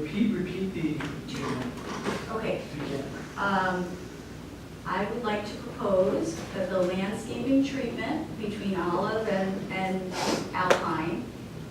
Repeat the, Okay. if you can. I would like to propose that the landscaping treatment between Olive and Alpine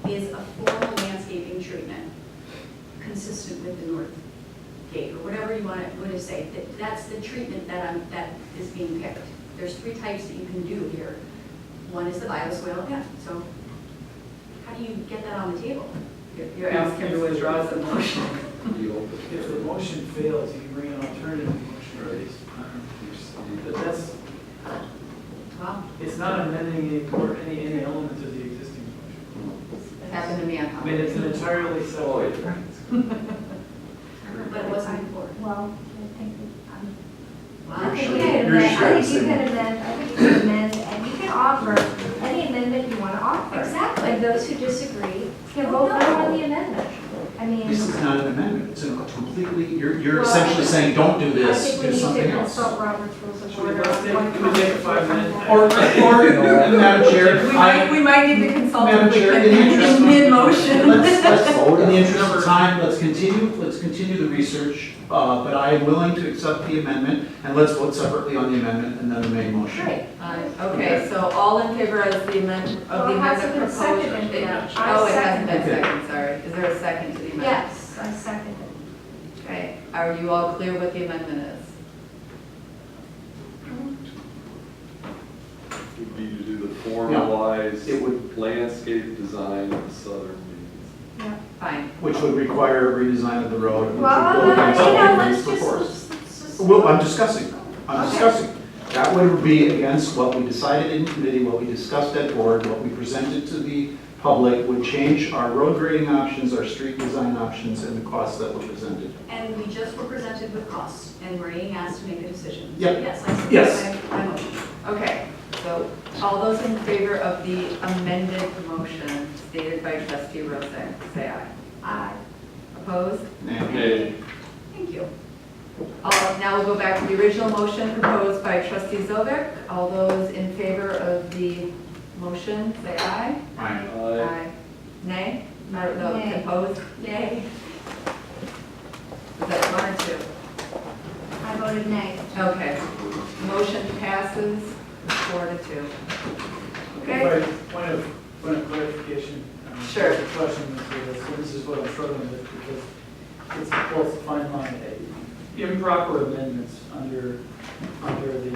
is a formal landscaping treatment consistent with the north gate, or whatever you want to say. That's the treatment that is being picked. There's 3 types that you can do here. One is the bioswale, yeah, so how do you get that on the table? You're asking to withdraw the motion. If the motion fails, you can bring an alternative motion raised. But that's, Well, it's not amending any element of the existing motion. It happened to me on I mean, it's an entirely separate. but it wasn't important. Well, I think Well, you can amend, I think you can amend, and you can offer any amendment you want to offer. Exactly. And those who disagree can vote no on the amendment. I mean, This is not an amendment, it's a completely, you're Well, essentially saying, don't do I this, think we do need something to else. consult Robert's Rules of Should we Order. let's take, can we take a 5-minute? Or, Madam Chair, We might need to consult Madam if we Chair, can in the interest- in mid-motion. let's, in the interest of time, let's continue the research, but I am willing to accept the amendment, and let's vote separately on the amendment and then the main motion. Great. Okay, so all in favor of the amendment, Well, it hasn't been seconded yet. I Oh, it hasn't been seconded. seconded, sorry. Is there a second to the amendment? Yes, I second it. Okay, are you all clear what the amendment is? Would be to do the formalized It would- landscape design of the southern means. Yeah. Fine. Which would require a redesign of the road. which would Well, go against all the let's things just, before us. let's just. Well, I'm discussing. Okay. That would be against what we decided in committee, what we discussed at board, what we presented to the public, would change our road grading options, our street design options, and the costs that were presented. and we just were presented with costs, and we're being asked to make a decision. So Yep. Yes, I support Yes. my motion. Okay, so all those in favor of the amended motion stated by trustee Rosen, say aye. Aye. Opposed? Okay. Thank you. Now we'll go back to the original motion proposed by trustee Zovic. All those in favor of the motion, say aye. Aye. Nay? No, Nay. opposed? Yay. Is that 1 or 2? I voted nay. Okay. Motion passes 4 to 2. Okay. Right, point of clarification. Sure. The question is, so this is what I'm struggling with, because it's both fine line. Improper amendments under the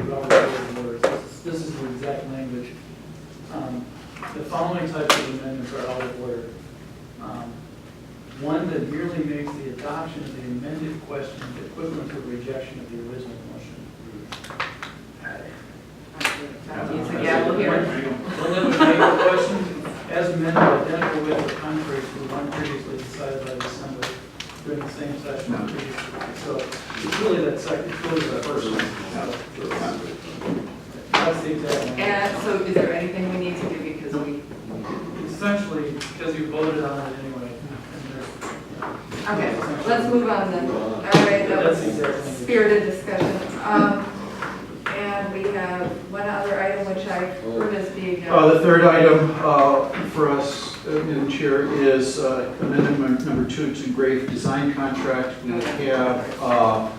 Robert's Rules of Order. This is the exact language. The following types of amendments are out of order. One that merely makes the adoption of the amended question equivalent to rejection of the original motion. Use the gavel here. One that would make the question as amended identical with or contrary to the one previously decided by the Assembly during the same session. No. So it's really that second, it's really that first one. That's the exact one. And so is there anything we need to do because we, Essentially, because you voted on it anyway. and okay, let's move on then. All right, that That's was exactly. spirited discussion. And we have one other item which I heard as being. The third item for us, Madam Chair, is amendment number 2 to Grave Design Contract. We have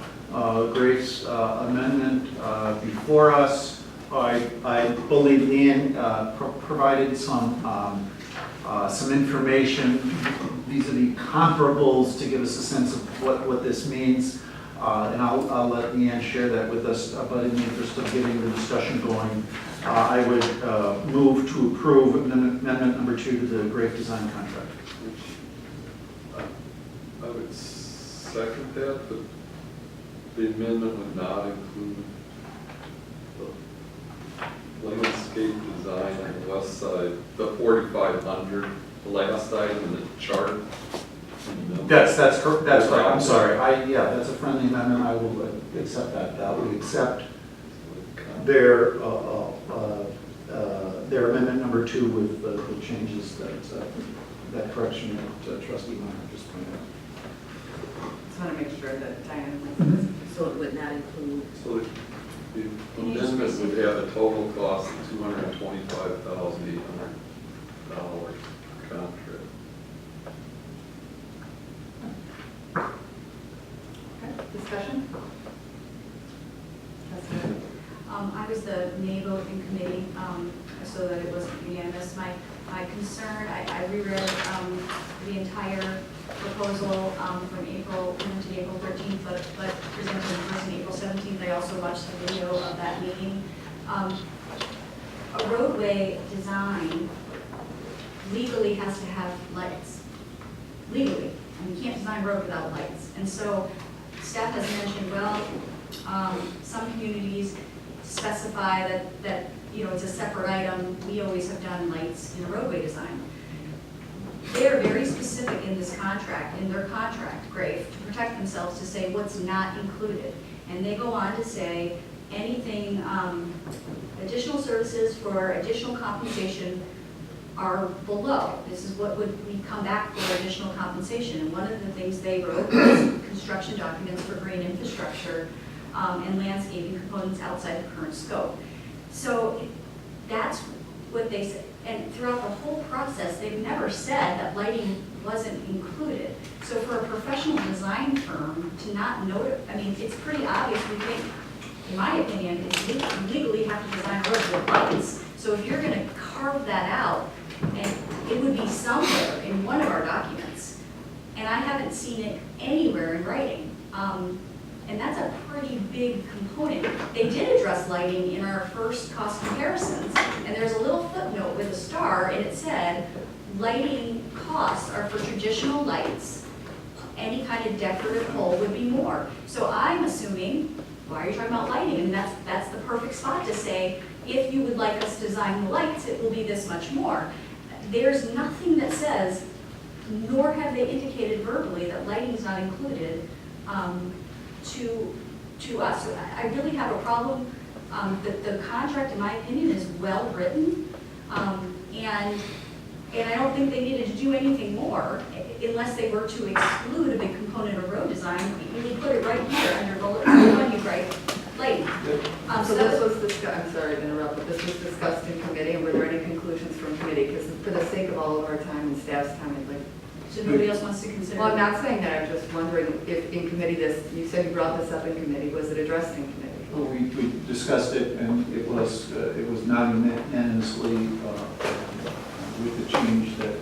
Grave's amendment before us. I believe Leanne provided some information vis-a-vis comparables to give us a sense of what this means. And I'll let Leanne share that with us, but in the interest of getting the discussion going, I would move to approve amendment number 2 to the Grave Design Contract. I would second that, but the amendment would not include the landscape design on the west side, the 4,500, the last item in the chart. That's right, I'm sorry. That's a friendly amendment, I will accept that. That would accept their amendment number 2 with the changes that correction that trustee Meyer just pointed out. Just want to make sure that Diana. So it would not include. So the amendment would have a total cost of $225,800 contract. the nay vote in committee, so that it wasn't unanimous. My concern, I reread the entire proposal from April, to April 13th, but presented in person April 17th. I also watched the video of that meeting. A roadway design legally has to have lights. Legally. And you can't design a road without lights. And so staff has mentioned, well, some communities specify that it's a separate item. We always have done lights in a roadway design. They are very specific in this contract, in their contract, Grave, to protect themselves, to say what's not included. And they go on to say anything, additional services for additional compensation are below. This is what would we come back for additional compensation. And one of the things they wrote was construction documents for green infrastructure and landscaping components outside the current scope. So that's what they said. And throughout the whole process, they've never said that lighting wasn't included. So for a professional design firm to not note, I mean, it's pretty obvious. We think, in my opinion, you legally have to design a road with lights. So if you're going to carve that out, and it would be somewhere in one of our documents, and I haven't seen it anywhere in writing. And that's a pretty big component. They did address lighting in our first cost comparisons, and there's a little footnote with a star, and it said, lighting costs are for traditional lights. Any kind of decorative pole would be more. So I'm assuming, why are you talking about lighting? And that's the perfect spot to say, if you would like us to design the lights, it will be this much more. There's nothing that says, nor have they indicated verbally, that lighting is not included to us. So I really have a problem. The contract, in my opinion, is well written, and I don't think they needed to do anything more unless they were to exclude a big component of road design. You would put it right here under bullet one, you write lighting. So this was discussed, I'm sorry to interrupt, but this was discussed in committee, and were there any conclusions from committee? Because for the sake of all of our time and staff's time, I'd like. So nobody else wants to consider? Well, I'm not saying that, I'm just wondering if in committee you said you brought this up in committee, was it addressed in committee? Well, we discussed it, and it was not unanimously with the change that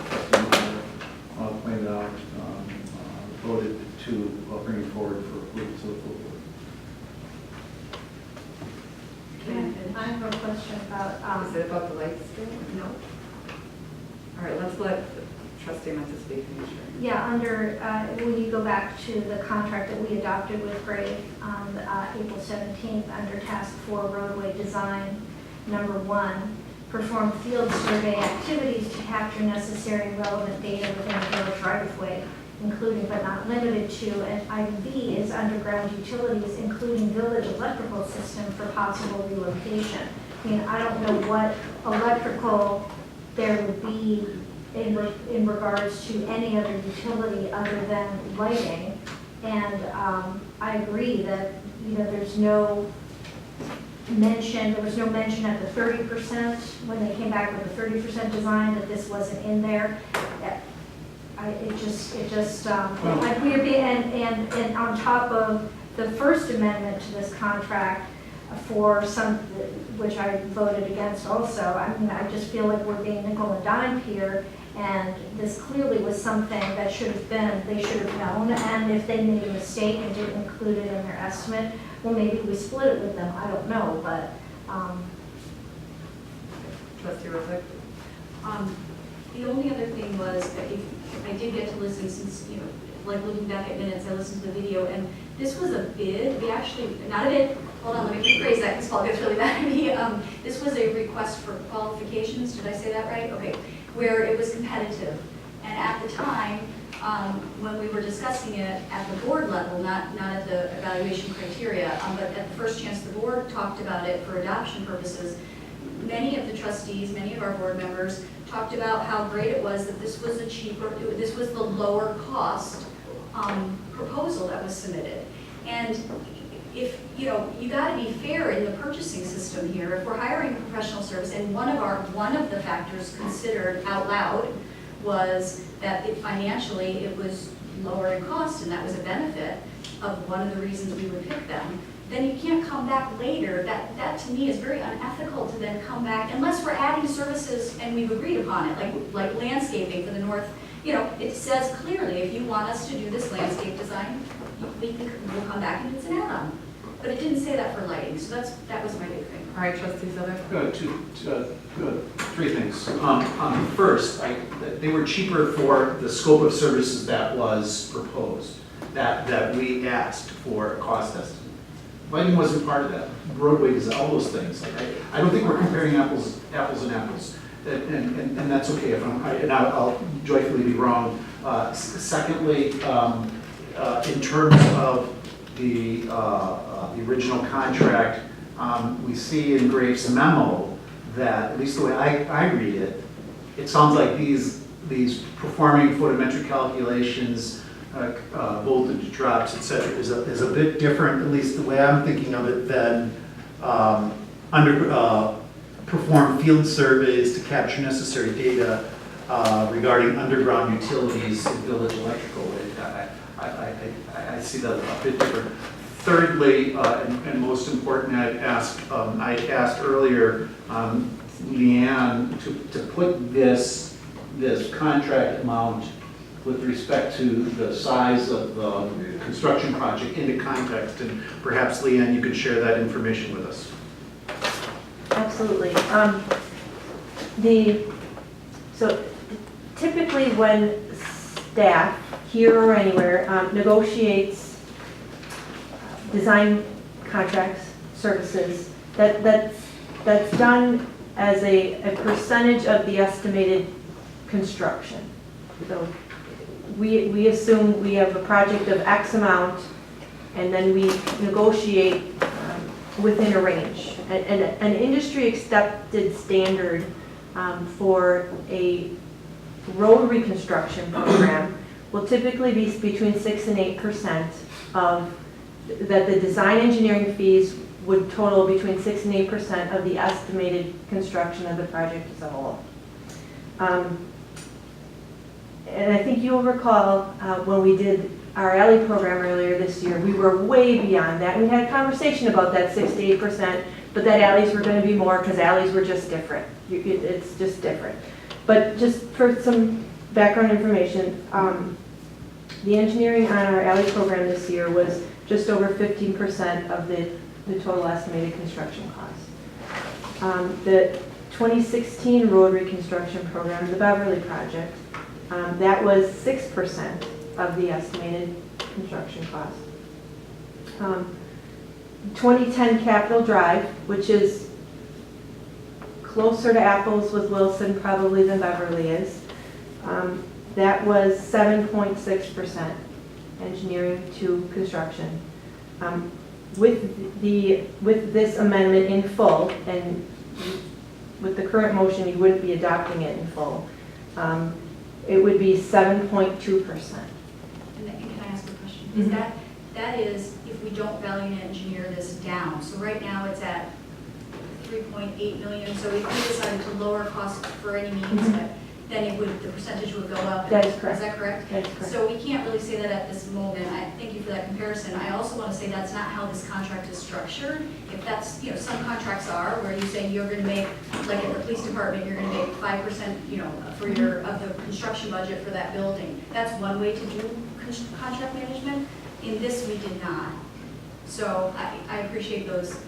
pointed out, voted to bring it forward for approval to the full board. I have a question about, Is it about the lights still? No. All right, let's let trustee Menta speak. yeah, under, when you go back to the contract that we adopted with Grave on April 17th, under task 4 roadway design, number 1, perform field survey activities to capture necessary and relevant data within the village right-of-way, including but not limited to, and item B is underground utilities, including village electrical system for possible relocation. I mean, I don't know what electrical there would be in regards to any other utility other than lighting. And I agree that, there's no mention, there was no mention at the 30% when they came back with the 30% design, that this wasn't in there. Like we're being, and on top of the First Amendment to this contract for some, which I voted against also, I mean, I just feel like we're being nickel and dime here, and this clearly was something that should have been, they should have known, and if they made a mistake and didn't include it in their estimate, well, maybe we split it with them, I don't know, but. Trustee Rosick? The only other thing was that if I did get to listen, since, like looking back at minutes, I listened to the video, and this was a bid. We actually, not a bid, hold on, let me rephrase that because Paul gets really mad at me. This was a request for qualifications, did I say that right? Okay, where it was competitive. And at the time, when we were discussing it at the board level, not at the evaluation criteria, but at the first chance the board talked about it for adoption purposes, many of the trustees, many of our board members talked about how great it was that this was this was the lower cost proposal that was submitted. And if, you gotta be fair in the purchasing system here. If we're hiring a professional service, and one of the factors considered out loud was that financially it was lower in cost, and that was a benefit of one of the reasons we would pick them, then you can't come back later. That to me is very unethical to then come back, unless we're adding services and we've agreed upon it, like landscaping for the north. You know, it says clearly, if you want us to do this landscape design, we'll come back and it's an add-on. But it didn't say that for lighting, so that was my big thing. All right, trustee Zovek? Three things. First, they were cheaper for the scope of services that was proposed, that we asked for a cost estimate. Lighting wasn't part of that. Roadway design, all those things. I don't think we're comparing apples and apples. And that's okay if I'll joyfully be wrong. Secondly, in terms of the original contract, we see in Graves' memo that, at least the way I read it, it sounds like these performing photometric calculations, voltage drops, et cetera, is a bit different, at least the way I'm thinking of it, than perform field surveys to capture necessary data regarding underground utilities in village electrical. I see that a bit different. Thirdly, and most important, I asked earlier Leanne to put this contract amount with respect to the size of the construction project into context, and perhaps Leanne, you could share that information with us. Absolutely. So typically when staff, here or anywhere, negotiates design contracts, services, that's done as a percentage of the estimated construction. So we assume we have a project of X amount, and then we negotiate within a range. An industry accepted standard for a road reconstruction program will typically be between 6 and 8% of that the design engineering fees would total between 6 and 8% of the estimated construction of the project as a whole. And I think you'll recall when we did our alley program earlier this year, we were way beyond that. We had a conversation about that 6 to 8%, but that alleys were going to be more because alleys were just different. It's just different. But just for some background information, the engineering on our alley program this year was just over 15% of the total estimated construction cost. The 2016 road reconstruction program, the Beverly project, that was 6% of the estimated construction cost. 2010 Capitol Drive, which is closer to apples with Wilson probably than Beverly is, that was 7.6% engineering to construction. With this amendment in full, and with the current motion, you wouldn't be adopting it in full, it would be 7.2%. And then, can I ask a question? Is that is if we don't value engineer this down. So right now it's at 3.8 million. So if we decided to lower costs for any means, then the percentage would go up. That is correct. Is that correct? That is correct. So we can't really say that at this moment. I thank you for that comparison. I also want to say that's not how this contract is structured. If that's, some contracts are where you say you're going to make, like at the police department, you're going to make 5%, for of the construction budget for that building. That's one way to do contract management. In this, we did not. So I appreciate those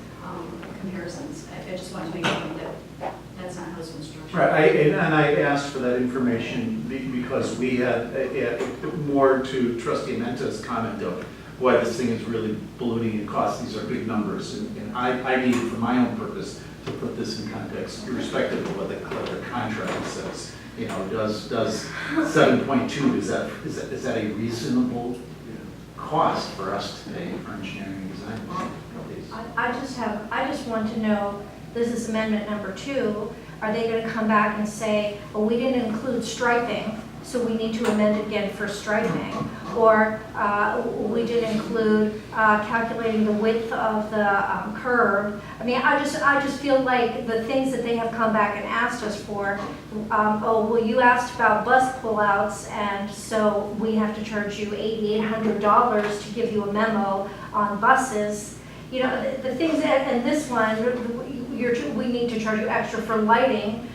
comparisons. I just wanted to make sure that that's not how this was structured. Right, and I asked for that information because we had more to Trustee Menta's comment of why this thing is really ballooning in cost. These are big numbers, and I needed for my own purpose to put this in context, irrespective of what the contract says. Does 7.2 is that a reasonable cost for us to pay for engineering and design? I just want to know, this is amendment number 2, are they going to come back and say, well, we didn't include striping, so we need to amend it again for striping? Or we did include calculating the width of the curb. I mean, I just feel like the things that they have come back and asked us for, you asked about bus pullouts, and so we have to charge you $8,800 to give you a memo on buses. you know, the things, and this one, we need to charge you extra for lighting.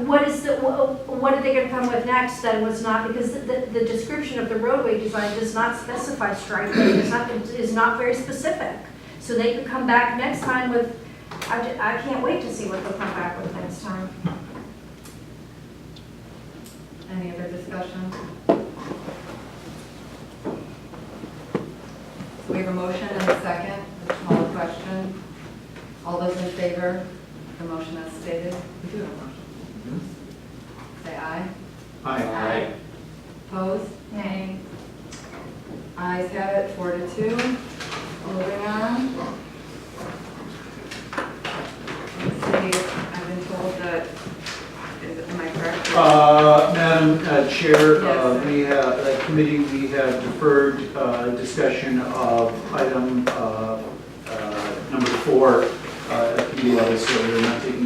What are they gonna come with next that was not, because the description of the roadway design does not specify striping, is not very specific. So they could come back next time with, I can't wait to see what they'll come back with next time. Any other discussion? We have a motion and a second, a small question. All those in favor of the motion as stated? We do have a motion. Say aye. Aye. Opposed? Nay. Ayes have it, 4-2. Moving on. Let's see, I've been told that, am I correct? Madam Chair, Yes. we have, at committee, we have deferred discussion of item number 4 at committee level, so we're not taking